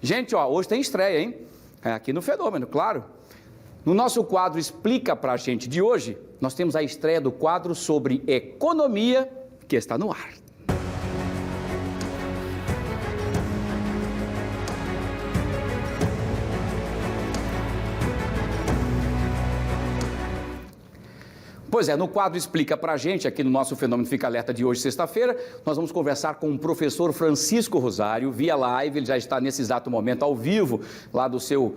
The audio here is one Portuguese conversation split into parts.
Gente, ó, hoje tem estreia, hein? Aqui no Fenômeno, claro. No nosso quadro Explica Pra Gente de hoje, nós temos a estreia do quadro sobre economia, que está no ar. Pois é, no quadro Explica Pra Gente, aqui no nosso Fenômeno Fica Alerta de hoje, sexta-feira, nós vamos conversar com o professor Francisco Rosário, via live. Ele já está nesse exato momento ao vivo, lá do seu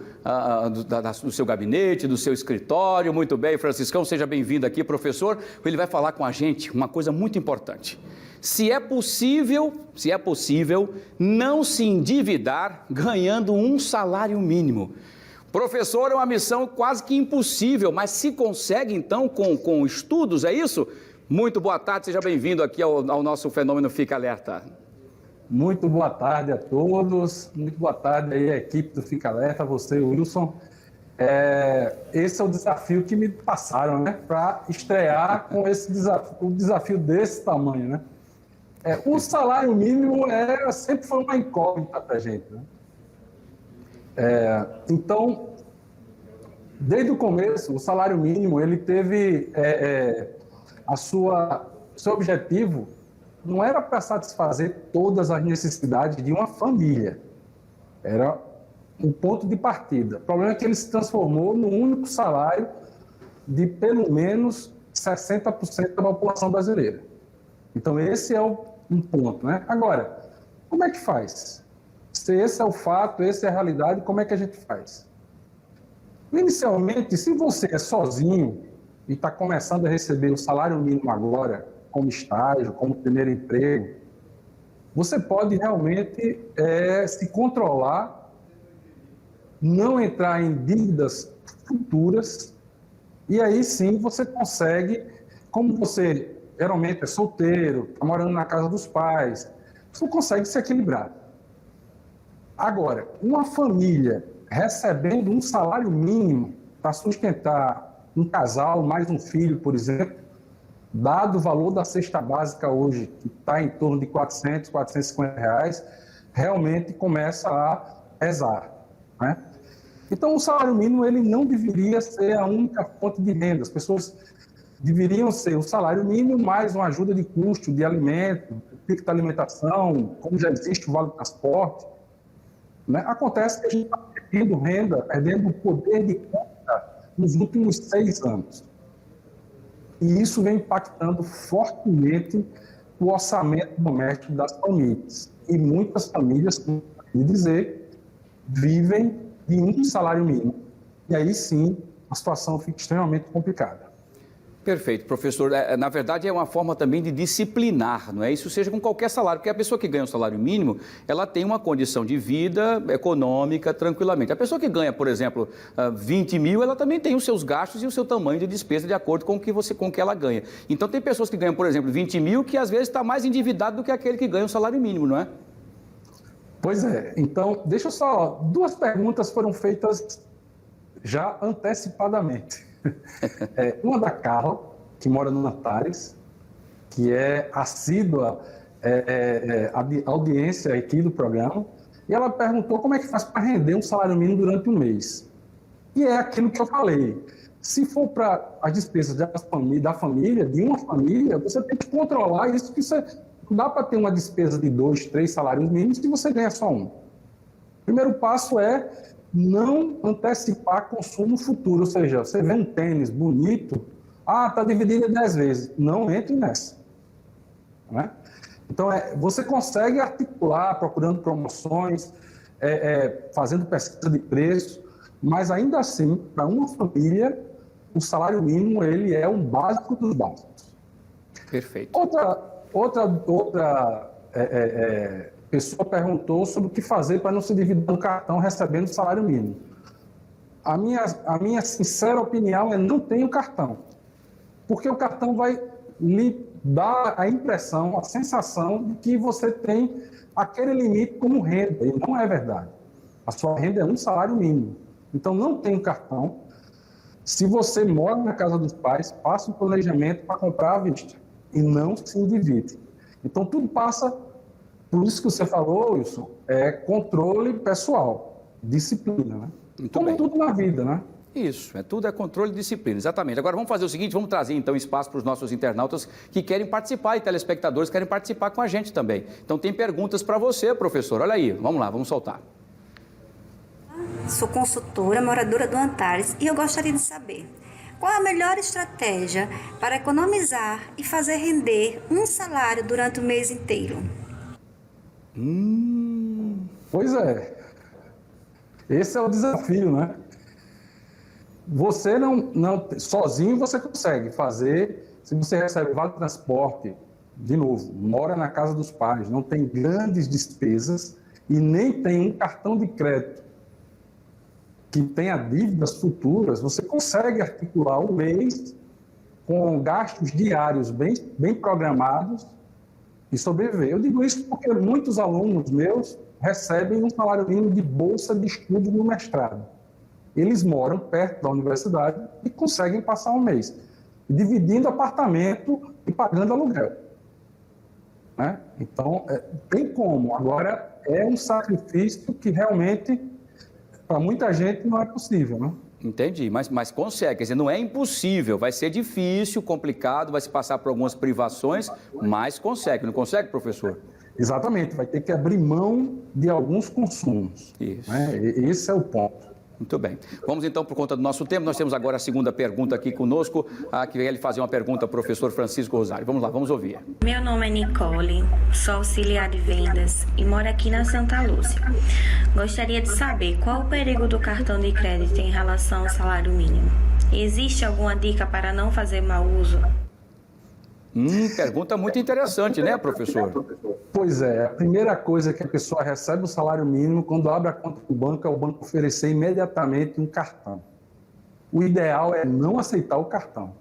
gabinete, do seu escritório. Muito bem, Franciscão, seja bem-vindo aqui, professor. Ele vai falar com a gente uma coisa muito importante. Se é possível não se endividar ganhando um salário mínimo. Professor, é uma missão quase que impossível, mas se consegue então com estudos, é isso? Muito boa tarde, seja bem-vindo aqui ao nosso Fenômeno Fica Alerta. Muito boa tarde a todos, muito boa tarde aí à equipe do Fica Alerta, você, Wilson. Esse é o desafio que me passaram, né, para estrear com esse desafio desse tamanho, né? O salário mínimo sempre foi uma incógnita para a gente, né? Então, desde o começo, o salário mínimo, ele teve seu objetivo não era para satisfazer todas as necessidades de uma família, era um ponto de partida. O problema é que ele se transformou num único salário de pelo menos 60% da população brasileira. Então, esse é um ponto, né? Agora, como é que faz? Se esse é o fato, essa é a realidade, como é que a gente faz? Inicialmente, se você é sozinho e está começando a receber o salário mínimo agora, como estágio, como primeiro emprego, você pode realmente se controlar, não entrar em dívidas futuras, e aí sim você consegue, como você geralmente é solteiro, está morando na casa dos pais, você consegue se equilibrar. Agora, uma família recebendo um salário mínimo para sustentar um casal, mais um filho, por exemplo, dado o valor da cesta básica hoje, que está em torno de R$400, R$450, realmente começa a pesar, né? Então, o salário mínimo ele não deveria ser a única fonte de renda. As pessoas deveriam ser o salário mínimo mais uma ajuda de custo de alimento, ticket de alimentação, como já existe o vale transporte. Né? Acontece que a gente está perdendo renda, perdendo o poder de compra nos últimos 6 anos. E isso vem impactando fortemente o orçamento doméstico das famílias. E muitas famílias, como eu dizer, vivem de um salário mínimo. E aí sim, a situação fica extremamente complicada. Perfeito, professor. Na verdade, é uma forma também de disciplinar, não é? Isso seja com qualquer salário, porque a pessoa que ganha um salário mínimo, ela tem uma condição de vida econômica tranquilamente. A pessoa que ganha, por exemplo, 20 mil, ela também tem os seus gastos e o seu tamanho de despesa de acordo com o que ela ganha. Então, tem pessoas que ganham, por exemplo, 20 mil, que às vezes está mais endividado do que aquele que ganha um salário mínimo, não é? Pois é. Então, deixa eu só... 2 perguntas foram feitas já antecipadamente. Uma da Carla, que mora no Antares, que é assídua audiência aqui do programa, e ela perguntou como é que faz para render um salário mínimo durante um mês. E é aquilo que eu falei, se for para as despesas da família, de uma família, você tem que controlar isso, que você não dá para ter uma despesa de 2, 3 salários mínimos se você ganha só um. O primeiro passo é não antecipar consumo futuro, ou seja, você vê um tênis bonito, está dividido em 10 vezes, não entre nessa. Né? Então, você consegue articular, procurando promoções, fazendo pesquisa de preço, mas ainda assim, para uma família, o salário mínimo ele é um básico dos básicos. Perfeito. Outra pessoa perguntou sobre o que fazer para não se dividir no cartão recebendo o salário mínimo. A minha sincera opinião é não tenha o cartão, porque o cartão vai lhe dar a impressão, a sensação de que você tem aquele limite como renda, e não é verdade. A sua renda é um salário mínimo. Então, não tem o cartão. Se você mora na casa dos pais, faça um planejamento para comprar à vista e não se endivide. Então, tudo passa Por isso que você falou, Wilson, é controle pessoal, disciplina, né? Muito Como bem. tudo na vida, né? Isso, tudo é controle e disciplina, exatamente. Agora vamos fazer o seguinte, vamos trazer então espaço para os nossos internautas que querem participar e telespectadores que querem participar com a gente também. Então tem perguntas para você, professor. Olha aí, vamos lá, vamos soltar. Sou consultora, moradora do Antares e eu gostaria de saber qual a melhor estratégia para economizar e fazer render um salário durante o mês inteiro. Pois é. Esse é o desafio, né? Você não sozinho você consegue fazer, se você recebe vale transporte, de novo, mora na casa dos pais, não tem grandes despesas e nem tem um cartão de crédito que tenha dívidas futuras, você consegue articular o mês com gastos diários bem programados e sobreviver. Eu digo isso porque muitos alunos meus recebem um salário mínimo de bolsa de estudo no mestrado. Eles moram perto da universidade e conseguem passar um mês, dividindo apartamento e pagando aluguel. Né? Então, tem como. Agora, é um sacrifício que realmente, para muita gente, não é possível. Né? Entendi, mas consegue, quer dizer, não é impossível, vai ser difícil, complicado, vai se passar por algumas privações, mas consegue. Não consegue, professor? Exatamente, vai ter que abrir mão de alguns consumos. Isso. Né? Esse é o ponto. Muito bem. Vamos então, por conta do nosso tempo, nós temos agora a segunda pergunta aqui conosco, que veio ele fazer uma pergunta ao professor Francisco Rosário. Vamos lá, vamos ouvir. Meu nome é Nicole, sou auxiliar de vendas e moro aqui na Santa Lúcia. Gostaria de saber qual o perigo do cartão de crédito em relação ao salário mínimo. Existe alguma dica para não fazer mau uso? Pergunta muito interessante, né, professor? Pois é, a primeira coisa que a pessoa recebe o salário mínimo, quando abre a conta do banco, é o banco oferecer imediatamente um cartão. O ideal é não aceitar o cartão.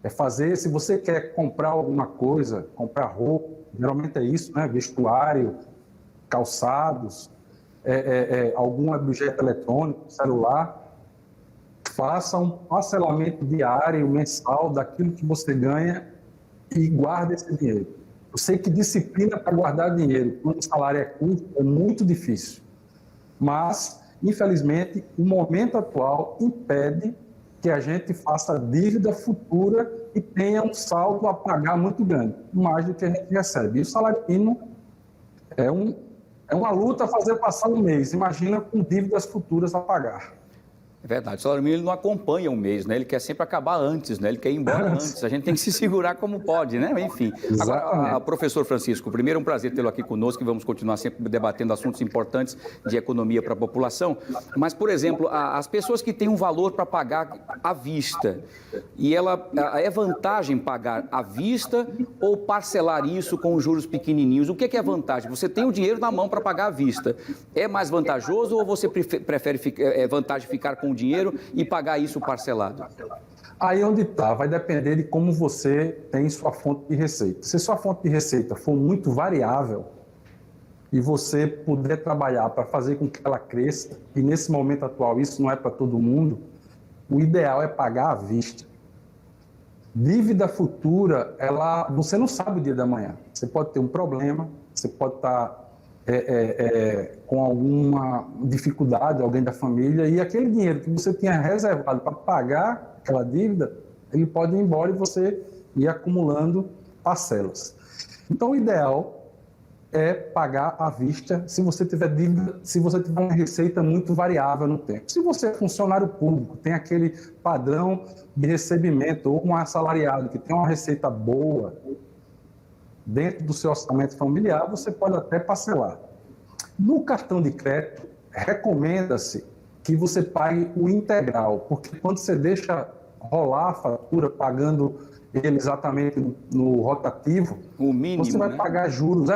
É fazer, se você quer comprar alguma coisa, comprar roupa, geralmente é isso, né? Vestuário, calçados, algum objeto eletrônico, celular, faça um parcelamento diário, mensal, daquilo que você ganha e guarde esse dinheiro. Eu sei que disciplina para guardar dinheiro quando o salário é curto é muito difícil, mas, infelizmente, o momento atual impede que a gente faça dívida futura e tenha um saldo a pagar muito grande, mais do que a gente recebe. E o salário mínimo é uma luta a fazer passar um mês, imagina com dívidas futuras a pagar. É verdade, o salário mínimo não acompanha um mês, né? Ele quer sempre acabar antes, né? Ele quer ir embora antes. A gente tem que se segurar como pode, né? Enfim. Agora, professor Francisco, primeiro é um prazer tê-lo aqui conosco e vamos continuar sempre debatendo assuntos importantes de economia para a população. Mas, por exemplo, as pessoas que têm um valor para pagar à vista, e é vantagem pagar à vista ou parcelar isso com juros pequenininhos? O que é vantagem? Você tem o dinheiro na mão para pagar à vista. É mais vantajoso ou você prefere vantagem ficar com o dinheiro e pagar isso parcelado? Aí onde está, vai depender de como você tem sua fonte de receita. Se sua fonte de receita for muito variável e você puder trabalhar para fazer com que ela cresça, e nesse momento atual isso não é para todo mundo, o ideal é pagar à vista. Dívida futura, você não sabe o dia da manhã. Você pode ter um problema, você pode estar com alguma dificuldade, alguém da família, e aquele dinheiro que você tinha reservado para pagar aquela dívida, ele pode ir embora e você ir acumulando parcelas. Então, o ideal é pagar à vista se você tiver dívida, se você tiver uma receita muito variável no tempo. Se você é funcionário público, tem aquele padrão de recebimento, ou um assalariado que tem uma receita boa, dentro do seu orçamento familiar, você pode até parcelar. No cartão de crédito, recomenda-se que você pague o integral, porque quando você deixa rolar a fatura, pagando ele exatamente no rotativo, o mínimo, você vai pagar juros.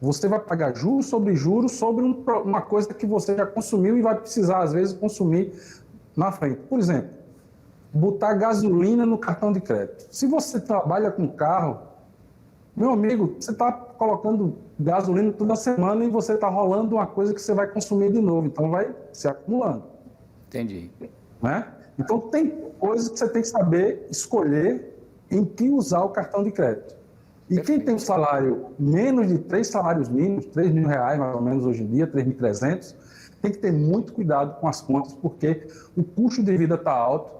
Você vai pagar juros sobre uma coisa que você já consumiu e vai precisar, às vezes, consumir na frente. Por exemplo, botar gasolina no cartão de crédito. Se você trabalha com carro, meu amigo, você está colocando gasolina toda semana e você está rolando uma coisa que você vai consumir de novo. Então, vai se acumulando. Entendi. Né? Então, tem coisas que você tem que saber escolher em que usar o cartão de crédito. E quem tem um salário menos de 3 salários mínimos, R$3.000 mais ou menos hoje em dia, 3.300, tem que ter muito cuidado com as contas, porque o custo de vida está alto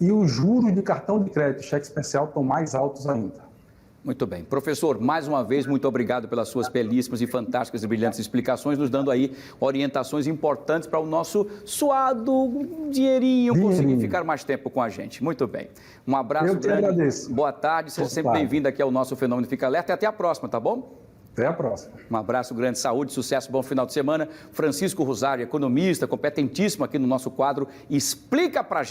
e os juros de cartão de crédito, cheque especial, estão mais altos ainda. Muito bem. Professor, mais uma vez, muito obrigado pelas suas belíssimas e fantásticas e brilhantes explicações, nos dando aí orientações importantes para o nosso suado dinheirinho conseguir ficar mais tempo com a gente. Muito bem. Um abraço grande. Eu te agradeço. Boa tarde, seja sempre bem-vindo aqui ao nosso Fenômeno Fica Alerta e até a próxima, tá bom? Até a próxima. Um abraço grande, saúde, sucesso, bom final de semana. Francisco Rosário, economista, competentíssimo aqui no nosso quadro, explica pra gente.